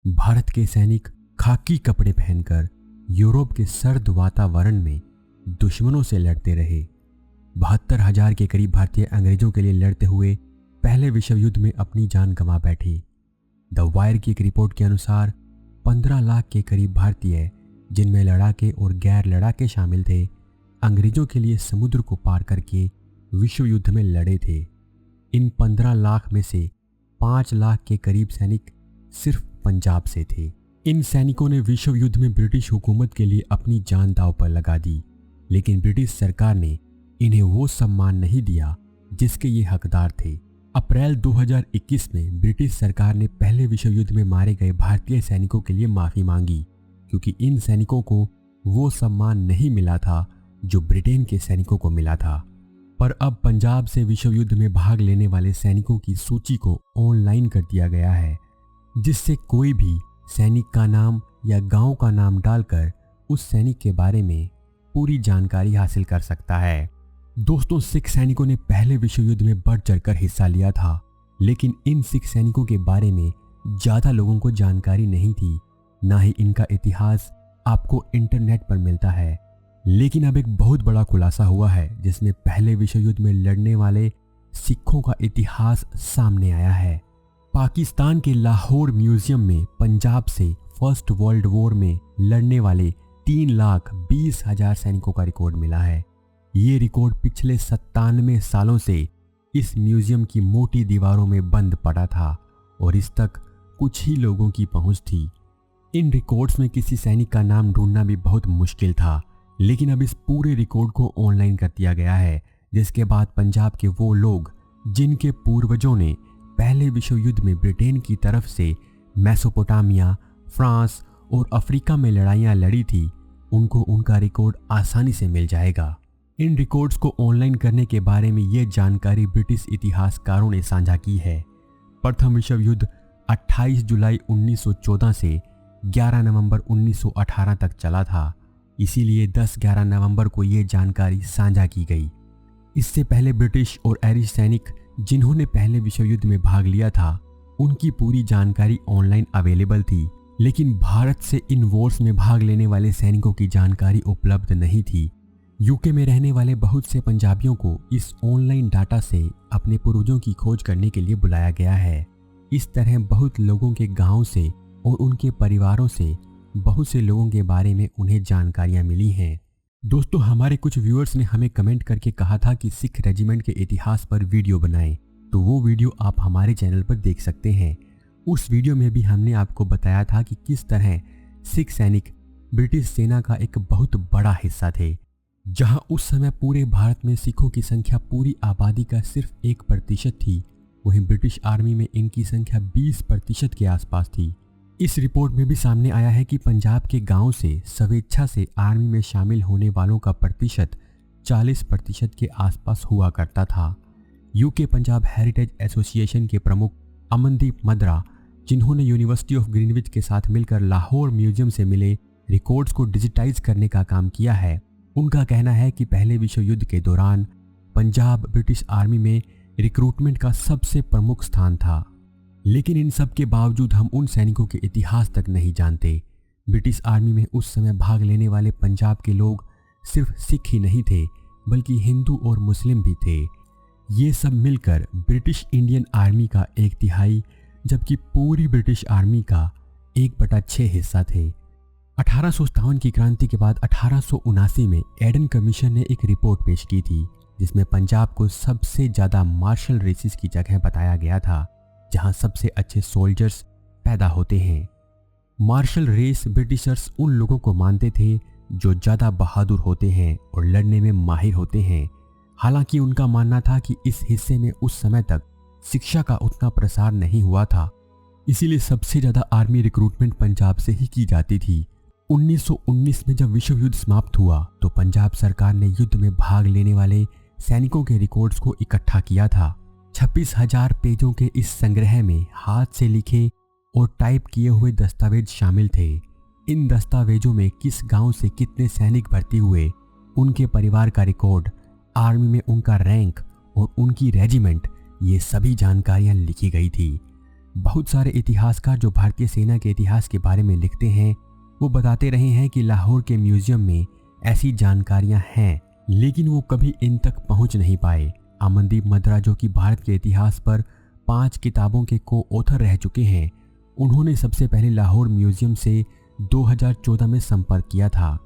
भारत के सैनिक खाकी कपड़े पहनकर यूरोप के सर्द वातावरण में दुश्मनों से लड़ते रहे। 72,000 के करीब भारतीय अंग्रेजों के लिए लड़ते हुए पहले विश्व युद्ध में अपनी जान गंवा बैठे। द वायर की एक रिपोर्ट के अनुसार 15 लाख के करीब भारतीय, जिनमें लड़ाके और गैर लड़ाके शामिल थे, अंग्रेजों के लिए समुद्र को पार करके विश्व युद्ध में लड़े थे। इन 15 लाख में से 5 लाख के करीब सैनिक सिर्फ पंजाब से थे। इन सैनिकों ने विश्व युद्ध में ब्रिटिश हुकूमत के लिए अपनी जान दांव पर लगा दी, लेकिन ब्रिटिश सरकार ने इन्हें वो सम्मान नहीं दिया जिसके ये हकदार थे। अप्रैल 2021 में ब्रिटिश सरकार ने पहले विश्व युद्ध में मारे गए भारतीय सैनिकों के लिए माफी मांगी, क्योंकि इन सैनिकों को वो सम्मान नहीं मिला था जो ब्रिटेन के सैनिकों को मिला था। पर अब पंजाब से विश्व युद्ध में भाग लेने वाले सैनिकों की सूची को ऑनलाइन कर दिया गया है, जिससे कोई भी सैनिक का नाम या गांव का नाम डालकर उस सैनिक के बारे में पूरी जानकारी हासिल कर सकता है। दोस्तों, सिख सैनिकों ने पहले विश्व युद्ध में बढ़ चढ़कर हिस्सा लिया था, लेकिन इन सिख सैनिकों के बारे में ज़्यादा लोगों को जानकारी नहीं थी। ना ही इनका इतिहास आपको इंटरनेट पर मिलता है। लेकिन अब एक बहुत बड़ा खुलासा हुआ है, जिसमें पहले विश्व युद्ध में लड़ने वाले सिखों का इतिहास सामने आया है। पाकिस्तान के लाहौर म्यूजियम में पंजाब से फर्स्ट वर्ल्ड वॉर में लड़ने वाले 3,20,000 सैनिकों का रिकॉर्ड मिला है। ये रिकॉर्ड पिछले 97 सालों से इस म्यूजियम की मोटी दीवारों में बंद पड़ा था और इस तक कुछ ही लोगों की पहुंच थी। इन रिकॉर्ड्स में किसी सैनिक का नाम ढूंढना भी बहुत मुश्किल था, लेकिन अब इस पूरे रिकॉर्ड को ऑनलाइन कर दिया गया है, जिसके बाद पंजाब के वो लोग जिनके पूर्वजों ने पहले विश्व युद्ध में ब्रिटेन की तरफ से मेसोपोटामिया, फ्रांस और अफ्रीका में लड़ाइयाँ लड़ी थी, उनको उनका रिकॉर्ड आसानी से मिल जाएगा। इन रिकॉर्ड्स को ऑनलाइन करने के बारे में ये जानकारी ब्रिटिश इतिहासकारों ने साझा की है। प्रथम विश्व युद्ध 28 जुलाई 1914 से 11 नवंबर 1918 तक चला था, इसीलिए 10-11 नवंबर को ये जानकारी साझा की गई। इससे पहले ब्रिटिश और आयरिश सैनिक जिन्होंने पहले विश्व युद्ध में भाग लिया था, उनकी पूरी जानकारी ऑनलाइन अवेलेबल थी, लेकिन भारत से इन वॉर्स में भाग लेने वाले सैनिकों की जानकारी उपलब्ध नहीं थी। यूके में रहने वाले बहुत से पंजाबियों को इस ऑनलाइन डाटा से अपने पूर्वजों की खोज करने के लिए बुलाया गया है। इस तरह बहुत लोगों के गांव से और उनके परिवारों से बहुत से लोगों के बारे में उन्हें जानकारियां मिली हैं। दोस्तों, हमारे कुछ व्यूअर्स ने हमें कमेंट करके कहा था कि सिख रेजिमेंट के इतिहास पर वीडियो बनाएं, तो वो वीडियो आप हमारे चैनल पर देख सकते हैं। उस वीडियो में भी हमने आपको बताया था कि किस तरह सिख सैनिक ब्रिटिश सेना का एक बहुत बड़ा हिस्सा थे। जहां उस समय पूरे भारत में सिखों की संख्या पूरी आबादी का सिर्फ 1% थी, वहीं ब्रिटिश आर्मी में इनकी संख्या 20% के आसपास थी। इस रिपोर्ट में भी सामने आया है कि पंजाब के गांव से स्वेच्छा से आर्मी में शामिल होने वालों का प्रतिशत 40% के आसपास हुआ करता था। यूके पंजाब हेरिटेज एसोसिएशन के प्रमुख अमनदीप मद्रा, जिन्होंने यूनिवर्सिटी ऑफ ग्रीनविच के साथ मिलकर लाहौर म्यूजियम से मिले रिकॉर्ड्स को डिजिटाइज करने का काम किया है, उनका कहना है कि पहले विश्व युद्ध के दौरान पंजाब ब्रिटिश आर्मी में रिक्रूटमेंट का सबसे प्रमुख स्थान था। लेकिन इन सब के बावजूद हम उन सैनिकों के इतिहास तक नहीं जानते। ब्रिटिश आर्मी में उस समय भाग लेने वाले पंजाब के लोग सिर्फ सिख ही नहीं थे, बल्कि हिंदू और मुस्लिम भी थे। ये सब मिलकर ब्रिटिश इंडियन आर्मी का 1/3, जबकि पूरी ब्रिटिश आर्मी का 1/6 हिस्सा थे। 1857 की क्रांति के बाद 1879 में एडन कमीशन ने एक रिपोर्ट पेश की थी, जिसमें पंजाब को सबसे ज़्यादा मार्शल रेसिस की जगह बताया गया था, जहां सबसे अच्छे सोल्जर्स पैदा होते हैं। मार्शल रेस ब्रिटिशर्स उन लोगों को मानते थे जो ज़्यादा बहादुर होते हैं और लड़ने में माहिर होते हैं। हालांकि उनका मानना था कि इस हिस्से में उस समय तक शिक्षा का उतना प्रसार नहीं हुआ था, इसीलिए सबसे ज़्यादा आर्मी रिक्रूटमेंट पंजाब से ही की जाती थी। 1919 में जब विश्व युद्ध समाप्त हुआ, तो पंजाब सरकार ने युद्ध में भाग लेने वाले सैनिकों के रिकॉर्ड्स को इकट्ठा किया था। 26,000 पेजों के इस संग्रह में हाथ से लिखे और टाइप किए हुए दस्तावेज शामिल थे। इन दस्तावेजों में किस गांव से कितने सैनिक भर्ती हुए, उनके परिवार का रिकॉर्ड, आर्मी में उनका रैंक और उनकी रेजिमेंट, ये सभी जानकारियां लिखी गई थी। बहुत सारे इतिहासकार जो भारतीय सेना के इतिहास के बारे में लिखते हैं वो बताते रहे हैं कि लाहौर के म्यूजियम में ऐसी जानकारियां हैं, लेकिन वो कभी इन तक पहुंच नहीं पाए। अमनदीप मद्रा, जो कि भारत के इतिहास पर 5 किताबों के को ऑथर रह चुके हैं, उन्होंने सबसे पहले लाहौर म्यूजियम से 2014 में संपर्क किया था।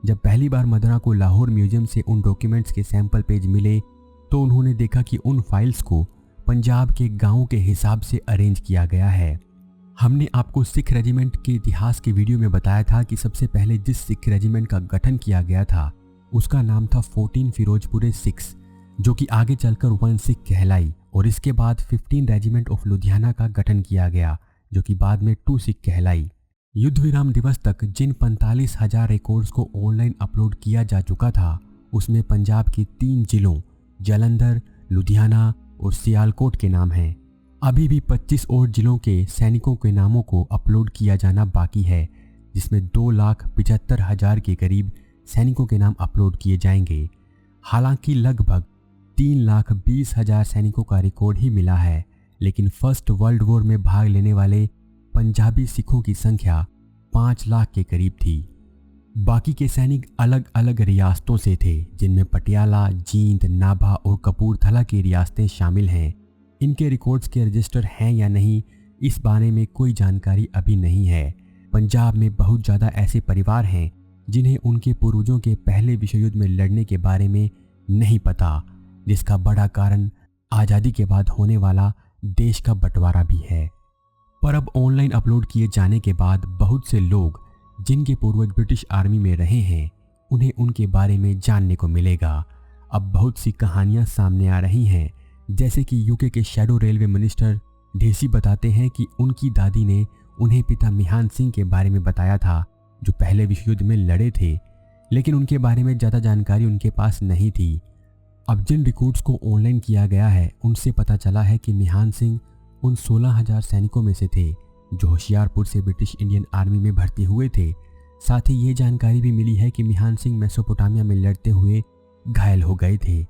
जब पहली बार मद्रा को लाहौर म्यूजियम से उन डॉक्यूमेंट्स के सैंपल पेज मिले तो उन्होंने देखा कि उन फाइल्स को पंजाब के गांवों के हिसाब से अरेंज किया गया है। हमने आपको सिख रेजिमेंट के इतिहास के वीडियो में बताया था कि सबसे पहले जिस सिख रेजिमेंट का गठन किया गया था उसका नाम था 14 फिरोजपुरे सिक्स, जो कि आगे चलकर 1 सिख कहलाई, और इसके बाद 15 रेजिमेंट ऑफ लुधियाना का गठन किया गया जो कि बाद में 2 सिख कहलाई। युद्ध विराम दिवस तक जिन 45,000 रिकॉर्ड्स को ऑनलाइन अपलोड किया जा चुका था उसमें पंजाब के 3 जिलों जालंधर, लुधियाना और सियालकोट के नाम हैं। अभी भी 25 और जिलों के सैनिकों के नामों को अपलोड किया जाना बाकी है, जिसमें 2,75,000 के करीब सैनिकों के नाम अपलोड किए जाएंगे। हालांकि लगभग 3,20,000 सैनिकों का रिकॉर्ड ही मिला है, लेकिन फर्स्ट वर्ल्ड वॉर में भाग लेने वाले पंजाबी सिखों की संख्या 5 लाख के करीब थी। बाकी के सैनिक अलग अलग रियासतों से थे, जिनमें पटियाला, जींद, नाभा और कपूरथला की रियासतें शामिल हैं। इनके रिकॉर्ड्स के रजिस्टर हैं या नहीं, इस बारे में कोई जानकारी अभी नहीं है। पंजाब में बहुत ज़्यादा ऐसे परिवार हैं जिन्हें उनके पूर्वजों के पहले विश्व युद्ध में लड़ने के बारे में नहीं पता, जिसका बड़ा कारण आज़ादी के बाद होने वाला देश का बंटवारा भी है। पर अब ऑनलाइन अपलोड किए जाने के बाद बहुत से लोग जिनके पूर्वज ब्रिटिश आर्मी में रहे हैं उन्हें उनके बारे में जानने को मिलेगा। अब बहुत सी कहानियां सामने आ रही हैं, जैसे कि यूके के शैडो रेलवे मिनिस्टर ढेसी बताते हैं कि उनकी दादी ने उन्हें पिता मिहान सिंह के बारे में बताया था, जो पहले विश्व युद्ध में लड़े थे, लेकिन उनके बारे में ज़्यादा जानकारी उनके पास नहीं थी। अब जिन रिकॉर्ड्स को ऑनलाइन किया गया है उनसे पता चला है कि मिहान सिंह उन 16,000 सैनिकों में से थे जो होशियारपुर से ब्रिटिश इंडियन आर्मी में भर्ती हुए थे। साथ ही ये जानकारी भी मिली है कि मिहान सिंह मेसोपोटामिया में लड़ते हुए घायल हो गए थे।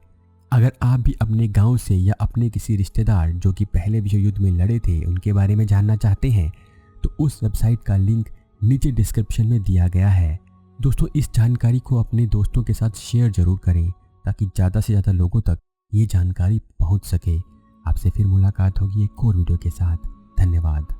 अगर आप भी अपने गांव से या अपने किसी रिश्तेदार जो कि पहले विश्व युद्ध में लड़े थे उनके बारे में जानना चाहते हैं तो उस वेबसाइट का लिंक नीचे डिस्क्रिप्शन में दिया गया है। दोस्तों, इस जानकारी को अपने दोस्तों के साथ शेयर जरूर करें ताकि ज़्यादा से ज़्यादा लोगों तक ये जानकारी पहुंच सके। आपसे फिर मुलाकात होगी एक और वीडियो के साथ। धन्यवाद।